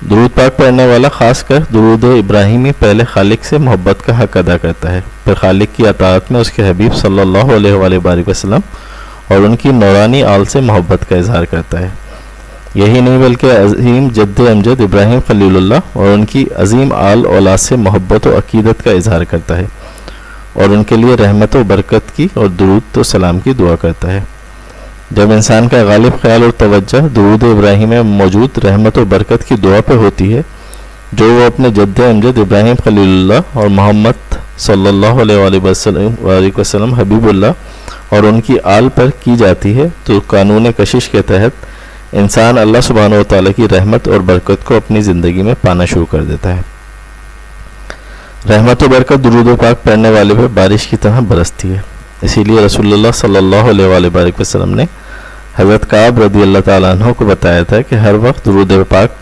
درود پاک پڑھنے والا خاص کر درود ابراہیمی پہلے خالق سے محبت کا حق ادا کرتا ہے، پھر خالق کی اطاعت میں اس کے حبیب صلی اللہ علیہ وآلہ وسلم اور ان کی نورانی آل سے محبت کا اظہار کرتا ہے۔ یہی نہیں بلکہ عظیم جد امجد ابراہیم خلیل اللہ اور ان کی عظیم آل اولاد سے محبت و عقیدت کا اظہار کرتا ہے، اور ان کے لیے رحمت و برکت کی اور درود و سلام کی دعا کرتا ہے۔ جب انسان کا غالب خیال اور توجہ درود ابراہیم میں موجود رحمت و برکت کی دعا پہ ہوتی ہے، جو وہ اپنے جد امجد ابراہیم خلیل اللہ اور محمد صلی اللہ علیہ وآلہ وسلم حبیب اللہ اور ان کی آل پر کی جاتی ہے، تو قانون کشش کے تحت انسان اللہ سبحانہ و تعالیٰ کی رحمت اور برکت کو اپنی زندگی میں پانا شروع کر دیتا ہے۔ رحمت و برکت درود و پاک پڑھنے والے پہ بارش کی طرح برستی ہے، اسی لیے رسول اللہ صلی اللہ علیہ وآلہ وسلم نے حضرت کعب رضی اللہ تعالیٰ عنہ کو بتایا تھا کہ ہر وقت درود پاک